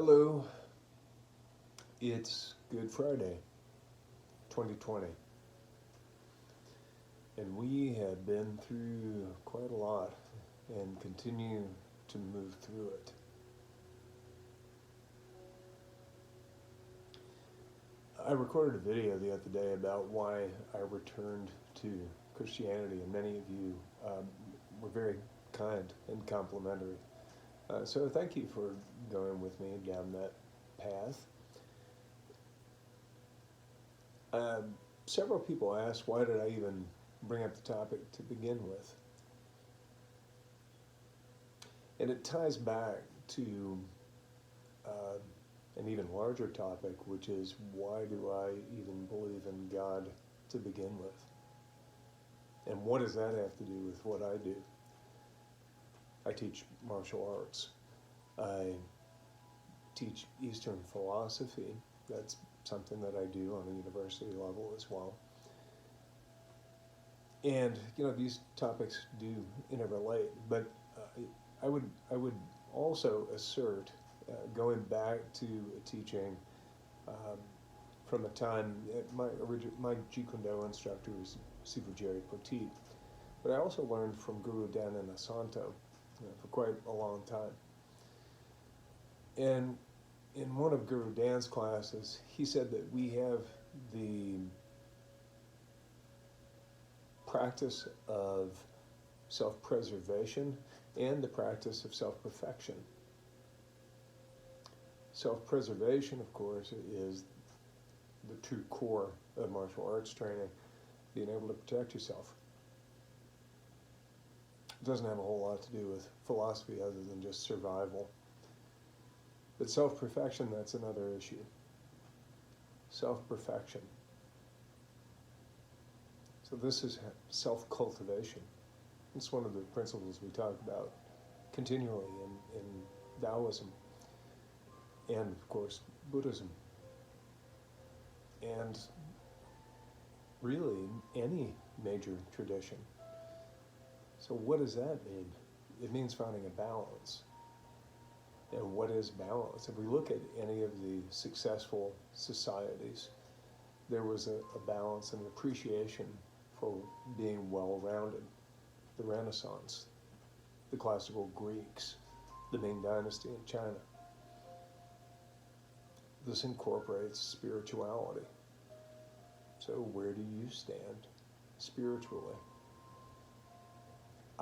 Hello, it's Good Friday, 2020, and we have been through quite a lot and continue to move through it. I recorded a video the other day about why I returned to Christianity, and many of you were very kind and complimentary. So thank you for going with me down that path. Several people asked, why did I even bring up the topic to begin with? And it ties back to an even larger topic, which is, why do I even believe in God to begin with? And what does that have to do with what I do? I teach martial arts. I teach Eastern philosophy. That's something that I do on a university level as well. And these topics do interrelate, but I would also assert, going back to a teaching from a time, my Jeet Kune Do instructor was Sifu Jerry Poteet, but I also learned from Guru Dananda Santo for quite a long time. And in one of Guru Dan's classes, he said that we have the practice of self-preservation and the practice of self-perfection. Self-preservation, of course, is the true core of martial arts training, being able to protect yourself. It doesn't have a whole lot to do with philosophy other than just survival. But self-perfection, that's another issue. Self-perfection. So this is self-cultivation. It's one of the principles we talk about continually in Taoism and, of course, Buddhism. And really any major tradition. So what does that mean? It means finding a balance. And what is balance? If we look at any of the successful societies, there was a balance and an appreciation for being well-rounded. The Renaissance, the classical Greeks, the Ming Dynasty in China. This incorporates spirituality. So where do you stand spiritually?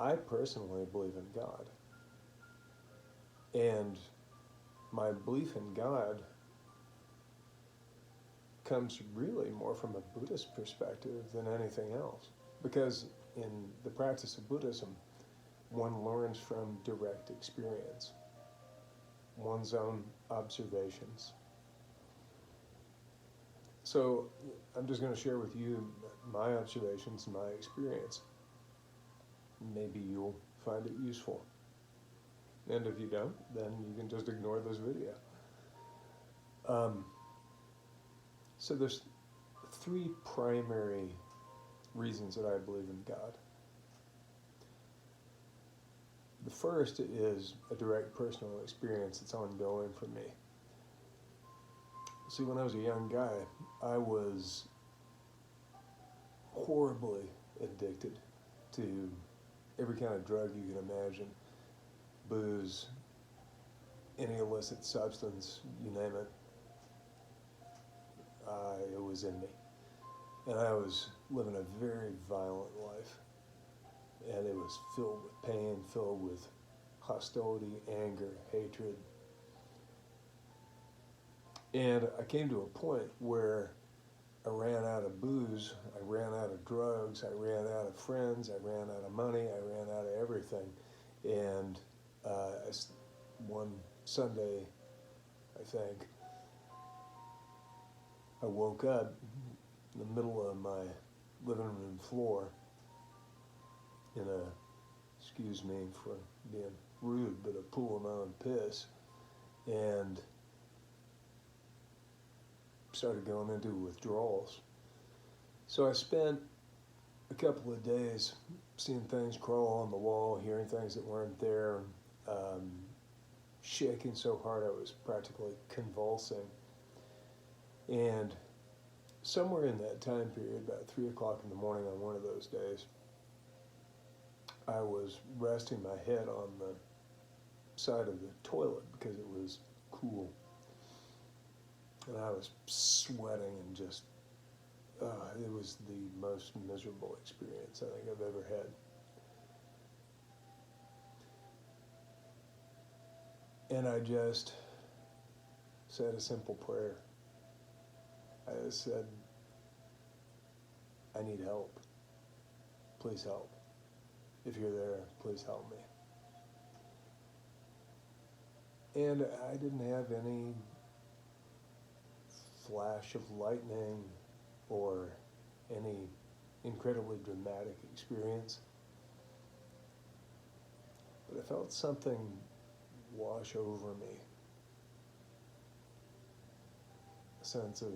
I personally believe in God. And my belief in God comes really more from a Buddhist perspective than anything else. Because in the practice of Buddhism, one learns from direct experience, one's own observations. So I'm just going to share with you my observations and my experience. Maybe you'll find it useful. And if you don't, then you can just ignore this video. So there's three primary reasons that I believe in God. The first is a direct personal experience that's ongoing for me. See, when I was a young guy, I was horribly addicted to every kind of drug you can imagine. Booze, any illicit substance, you name it, it was in me. And I was living a very violent life. And it was filled with pain, filled with hostility, anger, hatred. And I came to a point where I ran out of booze, I ran out of drugs, I ran out of friends, I ran out of money, I ran out of everything. And one Sunday, I think, I woke up in the middle of my living room floor in a, excuse me for being rude, but a pool of my own piss, and started going into withdrawals. So I spent a couple of days seeing things crawl on the wall, hearing things that weren't there, shaking so hard I was practically convulsing. And somewhere in that time period, about 3 o'clock in the morning on one of those days, I was resting my head on the side of the toilet because it was cool. And I was sweating and just, it was the most miserable experience I think I've ever had. And I just said a simple prayer. I just said, I need help. Please help. If you're there, please help me. And I didn't have any flash of lightning or any incredibly dramatic experience. But I felt something wash over me. A sense of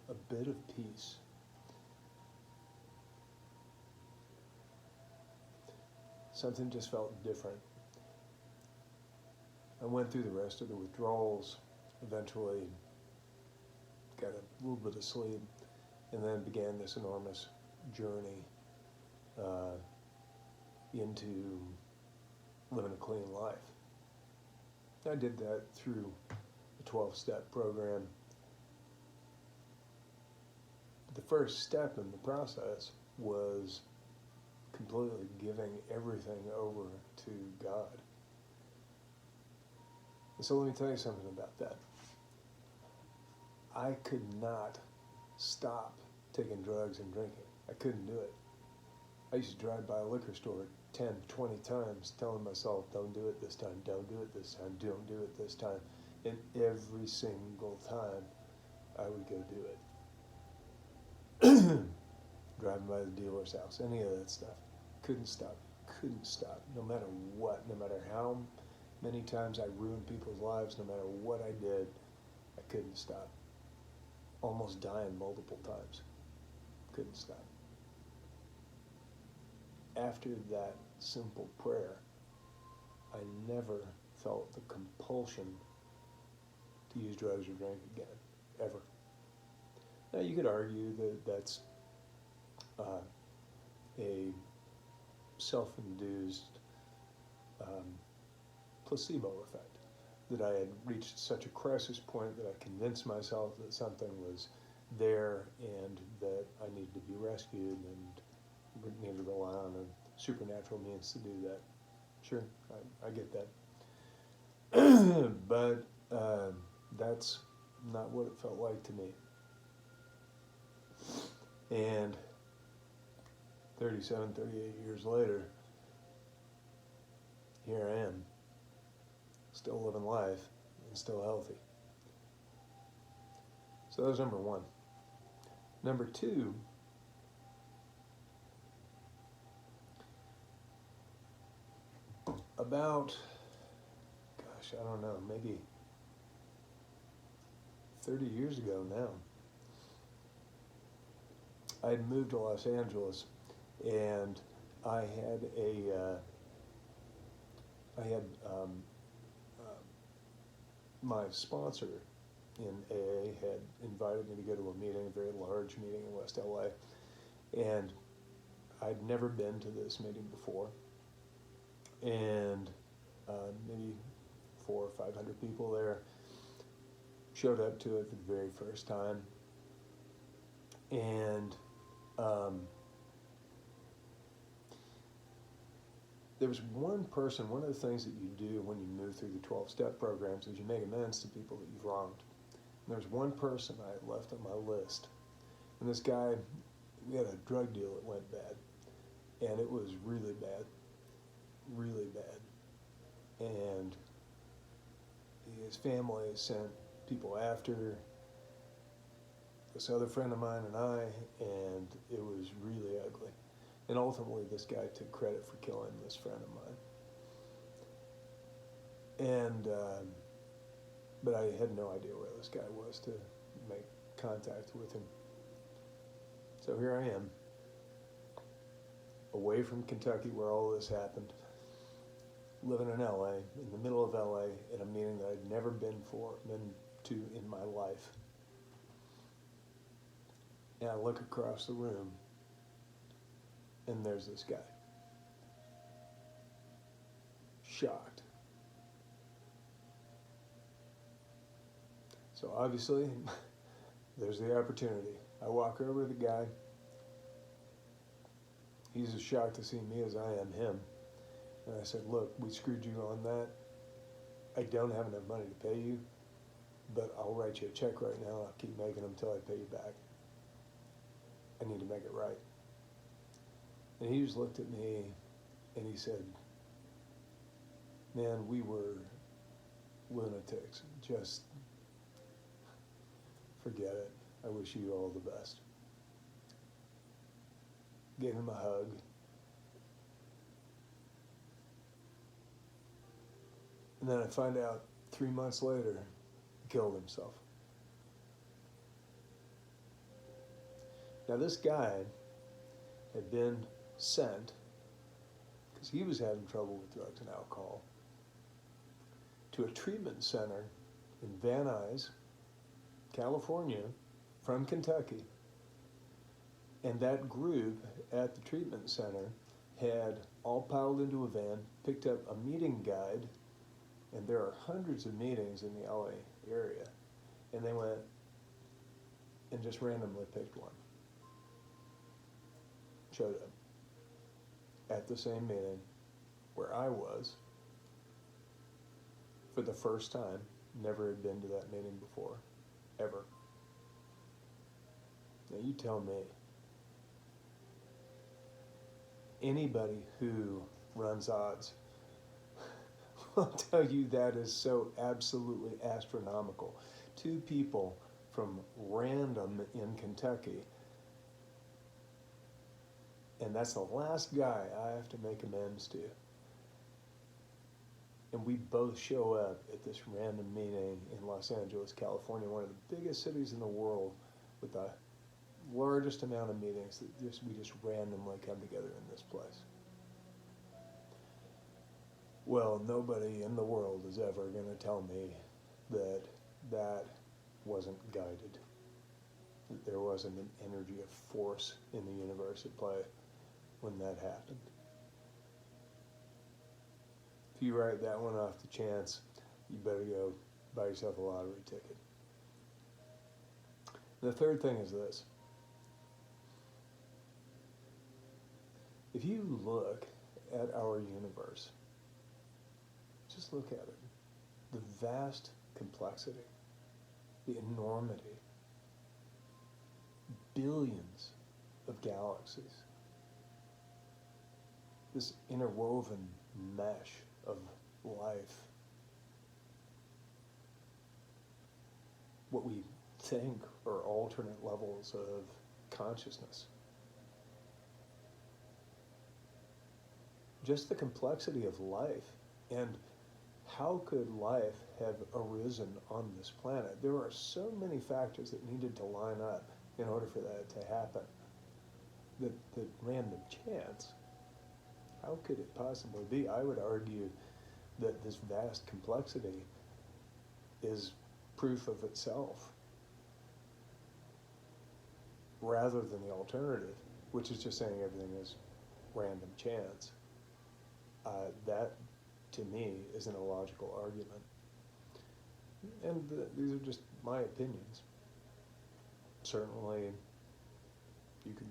a bit of peace. Something just felt different. I went through the rest of the withdrawals, eventually got a little bit of sleep, and then began this enormous journey into living a clean life. I did that through the 12-step program. The first step in the process was completely giving everything over to God. And so let me tell you something about that. I could not stop taking drugs and drinking. I couldn't do it. I used to drive by a liquor store 10, 20 times telling myself, don't do it this time, don't do it this time, don't do it this time. And every single time I would go do it. Driving by the dealer's house, any of that stuff. Couldn't stop, no matter what, no matter how many times I ruined people's lives, no matter what I did, I couldn't stop. Almost dying multiple times. Couldn't stop. After that simple prayer, I never felt the compulsion to use drugs or drink again, ever. Now you could argue that that's a self-induced placebo effect, that I had reached such a crisis point that I convinced myself that something was there and that I needed to be rescued and needed to rely on a supernatural means to do that. Sure, I get that. But that's not what it felt like to me. And 37, 38 years later, here I am, still living life and still healthy. So that was number one. Number two, about, I don't know, maybe 30 years ago now, I had moved to Los Angeles, and I had my sponsor in AA had invited me to go to a meeting, a very large meeting in West LA, and I'd never been to this meeting before, and maybe 400 or 500 people there showed up to it for the very first time, and there was one person, one of the things that you do when you move through the 12-step programs is you make amends to people that you've wronged. And there was one person I had left on my list. And this guy, we had a drug deal that went bad. And it was really bad. Really bad. And his family sent people after this other friend of mine and I, and it was really ugly. And ultimately, this guy took credit for killing this friend of mine. And, but I had no idea where this guy was to make contact with him. So here I am, away from Kentucky where all this happened, living in LA, in the middle of LA, at a meeting that I'd never been to in my life. And I look across the room, and there's this guy. Shocked. So obviously, there's the opportunity. I walk over to the guy. He's as shocked to see me as I am him. And I said, look, we screwed you on that. I don't have enough money to pay you, but I'll write you a check right now. I'll keep making them until I pay you back. I need to make it right. And he just looked at me and he said, man, we were lunatics. Just forget it. I wish you all the best. Gave him a hug. And then I find out 3 months later, he killed himself. Now this guy had been sent, because he was having trouble with drugs and alcohol, to a treatment center in Van Nuys, California, from Kentucky. And that group at the treatment center had all piled into a van, picked up a meeting guide, and there are hundreds of meetings in the LA area, and they went and just randomly picked one. Showed up at the same meeting where I was for the first time. Never had been to that meeting before, ever. Now you tell me, anybody who runs odds will tell you that is so absolutely astronomical. 2 people from random in Kentucky, and that's the last guy I have to make amends to. And we both show up at this random meeting in Los Angeles, California, one of the biggest cities in the world, with the largest amount of meetings that we just randomly come together in this place. Well, nobody in the world is ever going to tell me that that wasn't guided, that there wasn't an energy of force in the universe at play when that happened. If you write that one off the chance, you better go buy yourself a lottery ticket. And the third thing is this. If you look at our universe, just look at it. The vast complexity, the enormity, billions of galaxies, this interwoven mesh of life, what we think are alternate levels of consciousness. Just the complexity of life, and how could life have arisen on this planet? There are so many factors that needed to line up in order for that to happen. That random chance, how could it possibly be? I would argue that this vast complexity is proof of itself, rather than the alternative, which is just saying everything is random chance. That, to me, is an illogical argument. And these are just my opinions. Certainly, you can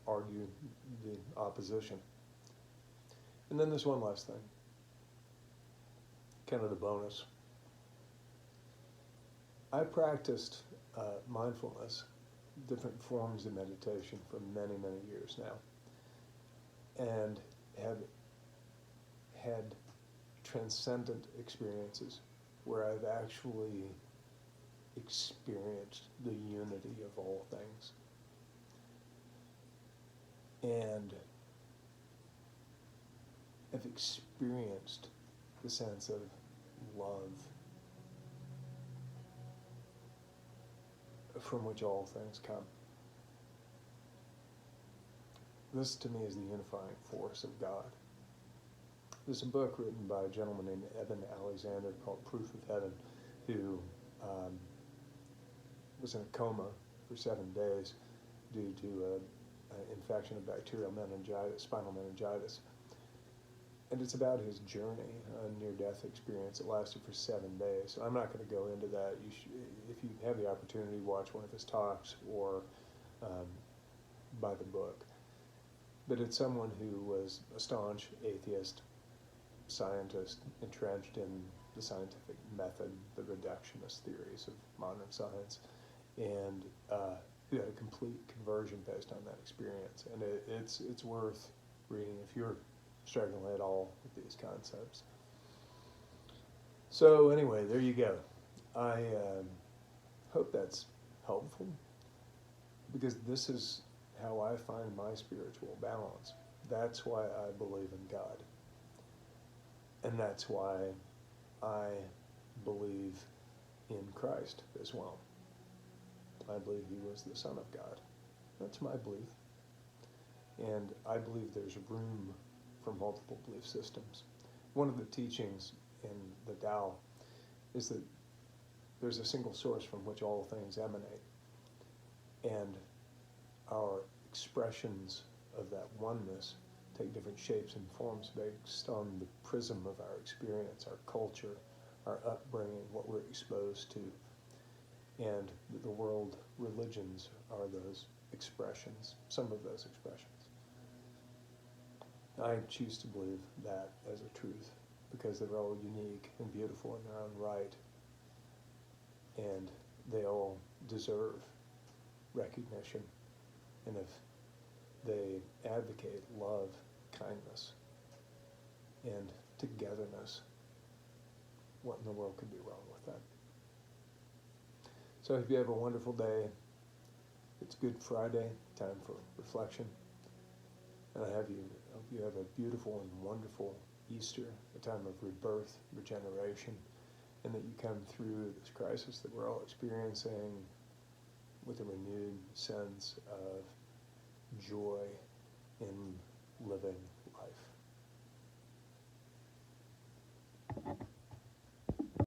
argue the opposition. And then there's one last thing, kind of the bonus. I practiced mindfulness, different forms of meditation for many, many years now, and have had transcendent experiences where I've actually experienced the unity of all things. And I've experienced the sense of love from which all things come. This, to me, is the unifying force of God. There's a book written by a gentleman named Eben Alexander called Proof of Heaven, who um, was in a coma for 7 days due to an infection of bacterial meningitis, spinal meningitis. And it's about his journey, a near-death experience that lasted for 7 days. So I'm not going to go into that. If you have the opportunity, watch one of his talks or buy the book. But it's someone who was a staunch atheist, scientist, entrenched in the scientific method, the reductionist theories of modern science, and who had a complete conversion based on that experience. And it's worth reading if you're struggling at all with these concepts. So anyway, there you go. I hope that's helpful, because this is how I find my spiritual balance. That's why I believe in God. And that's why I believe in Christ as well. I believe he was the Son of God. That's my belief. And I believe there's room for multiple belief systems. One of the teachings in the Tao is that there's a single source from which all things emanate. And our expressions of that oneness take different shapes and forms based on the prism of our experience, our culture, our upbringing, what we're exposed to. And the world religions are those expressions, some of those expressions. I choose to believe that as a truth, because they're all unique and beautiful in their own right, and they all deserve recognition. And if they advocate love, kindness, and togetherness, what in the world could be wrong with that? So I hope you have a wonderful day. It's Good Friday, time for reflection. And I hope you have a beautiful and wonderful Easter, a time of rebirth, regeneration, and that you come through this crisis that we're all experiencing with a renewed sense of joy in living